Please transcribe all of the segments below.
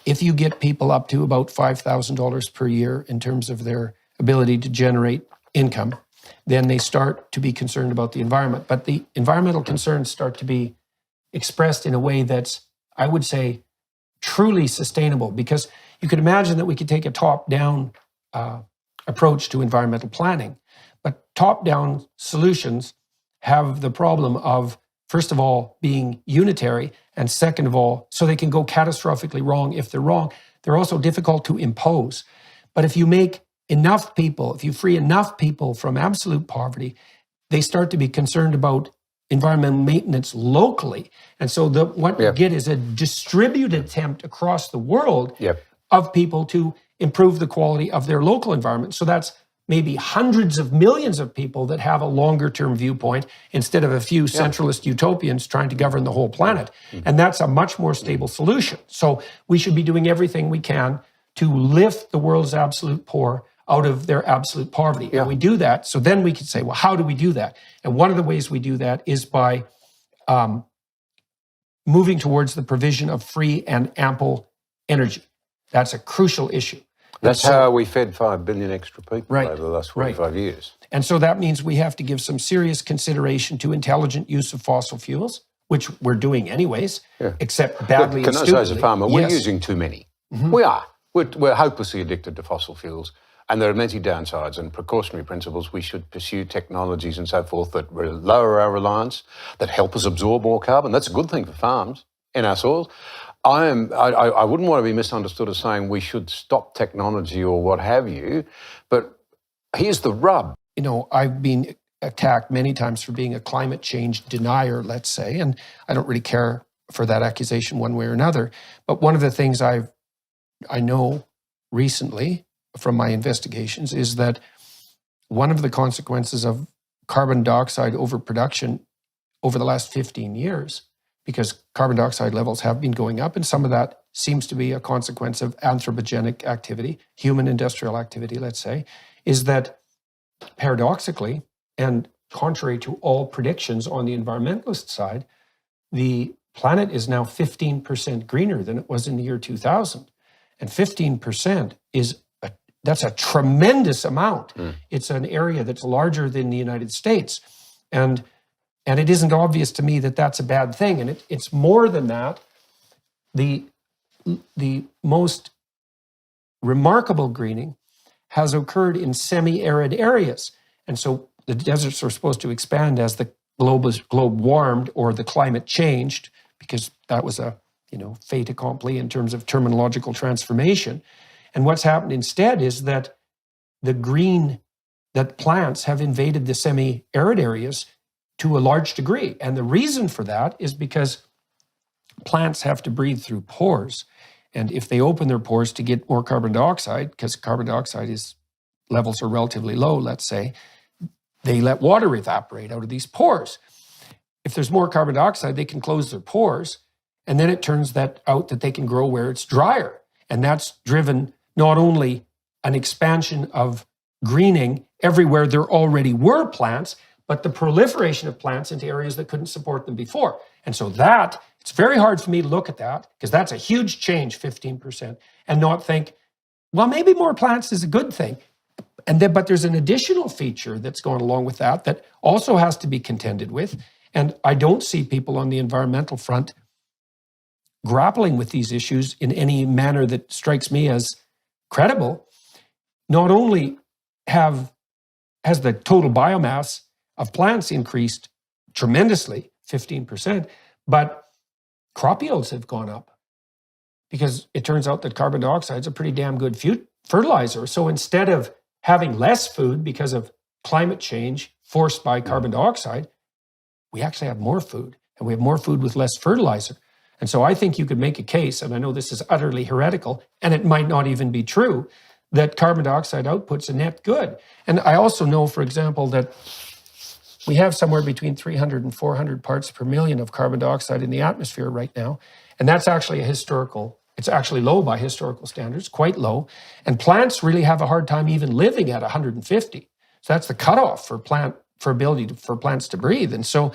if you get people up to about $5,000 per year in terms of their ability to generate income, then they start to be concerned about the environment. But the environmental concerns start to be expressed in a way that's, I would say, truly sustainable, because you could imagine that we could take a top-down approach to environmental planning, but top-down solutions have the problem of, first of all, being unitary, and second of all, so they can go catastrophically wrong if they're wrong. They're also difficult to impose. But if you make enough people, if you free enough people from absolute poverty, they start to be concerned about environmental maintenance locally. And so what you get is a distributed attempt across the world of people to improve the quality of their local environment. So that's maybe hundreds of millions of people that have a longer term viewpoint instead of a few centralist utopians trying to govern the whole planet. And that's a much more stable solution. So we should be doing everything we can to lift the world's absolute poor out of their absolute poverty. And we do that. So then we could say, well, how do we do that? And one of the ways we do that is by moving towards the provision of free and ample energy. That's a crucial issue. That's how we fed 5 billion extra people over the last 45 years. And so that means we have to give some serious consideration to intelligent use of fossil fuels, which we're doing anyways, except badly and stupidly. Can I say as a farmer, we're using too many. We are. We're hopelessly addicted to fossil fuels. And there are many downsides, and precautionary principles. We should pursue technologies and so forth that lower our reliance, that help us absorb more carbon. That's a good thing for farms in our soils. I wouldn't want to be misunderstood as saying we should stop technology or what have you, but here's the rub. You know, I've been attacked many times for being a climate change denier, let's say, and I don't really care for that accusation one way or another. But one of the things I know recently from my investigations is that one of the consequences of carbon dioxide overproduction over the last 15 years, because carbon dioxide levels have been going up, and some of that seems to be a consequence of anthropogenic activity, human industrial activity, let's say, is that paradoxically, and contrary to all predictions on the environmentalist side, the planet is now 15% greener than it was in the year 2000. And 15% that's a tremendous amount. It's an area that's larger than the United States. And it isn't obvious to me that that's a bad thing. And it's more than that. The most remarkable greening has occurred in semi-arid areas. And so the deserts are supposed to expand as the globe warmed or the climate changed, because that was a fait accompli in terms of terminological transformation. And what's happened instead is that plants have invaded the semi-arid areas to a large degree. And the reason for that is because plants have to breathe through pores. And if they open their pores to get more carbon dioxide, because carbon dioxide levels are relatively low, let's say, they let water evaporate out of these pores. If there's more carbon dioxide, they can close their pores. And then it turns out that they can grow where it's drier. And that's driven not only an expansion of greening everywhere there already were plants, but the proliferation of plants into areas that couldn't support them before. And so it's very hard for me to look at that, because that's a huge change, 15%, and not think, well, maybe more plants is a good thing. But there's an additional feature that's going along with that also has to be contended with. And I don't see people on the environmental front grappling with these issues in any manner that strikes me as credible. Not only has the total biomass of plants increased tremendously, 15%, but crop yields have gone up, because it turns out that carbon dioxide is a pretty damn good fertilizer. So instead of having less food because of climate change forced by carbon dioxide, we actually have more food, and we have more food with less fertilizer. And so I think you could make a case, and I know this is utterly heretical, and it might not even be true, that carbon dioxide output's a net good. And I also know, for example, that we have somewhere between 300 and 400 parts per million of carbon dioxide in the atmosphere right now. And that's actually it's actually low by historical standards, quite low. And plants really have a hard time even living at 150. So that's the cutoff for plants to breathe. And so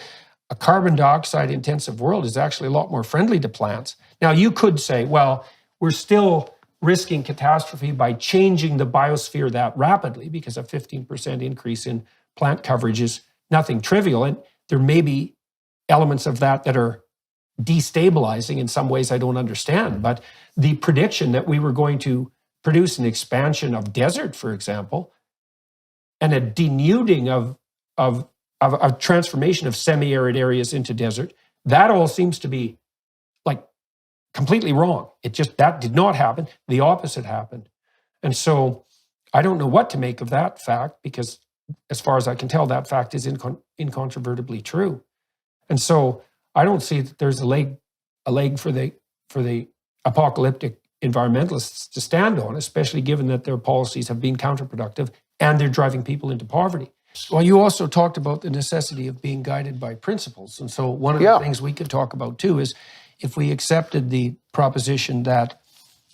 a carbon dioxide intensive world is actually a lot more friendly to plants. Now, you could say, well, we're still risking catastrophe by changing the biosphere that rapidly, because a 15% increase in plant coverage is nothing trivial. And there may be elements of that that are destabilizing in some ways I don't understand. But the prediction that we were going to produce an expansion of desert, for example, and a denuding of a transformation of semi-arid areas into desert, that all seems to be like completely wrong. That did not happen. The opposite happened. And so I don't know what to make of that fact, because as far as I can tell, that fact is incontrovertibly true. And so I don't see that there's a leg for the apocalyptic environmentalists to stand on, especially given that their policies have been counterproductive and they're driving people into poverty. Well, you also talked about the necessity of being guided by principles. And so one of the things we could talk about too is if we accepted the proposition that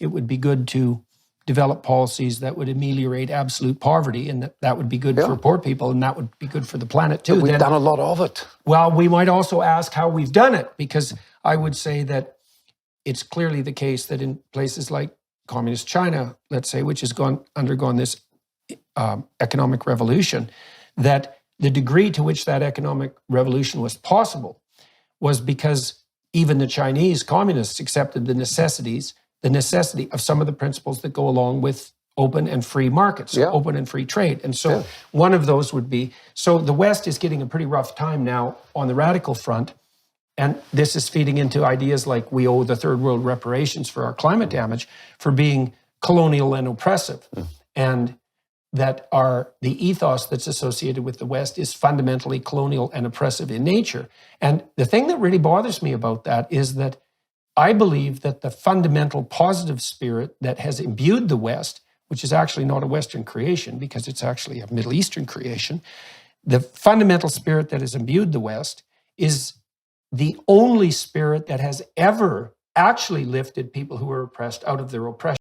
it would be good to develop policies that would ameliorate absolute poverty, and that would be good for poor people, and that would be good for the planet too. But we've done a lot of it. Well, we might also ask how we've done it, because I would say that it's clearly the case that in places like communist China, let's say, which has undergone this economic revolution, that the degree to which that economic revolution was possible was because even the Chinese communists accepted the necessity of some of the principles that go along with open and free markets, open and free trade. And so one of those would be, so the West is getting a pretty rough time now on the radical front. And this is feeding into ideas like we owe the third world reparations for our climate damage for being colonial and oppressive. And that the ethos that's associated with the West is fundamentally colonial and oppressive in nature. And the thing that really bothers me about that is that I believe that the fundamental positive spirit that has imbued the West, which is actually not a Western creation because it's actually a Middle Eastern creation, the fundamental spirit that has imbued the West is the only spirit that has ever actually lifted people who are oppressed out of their oppression.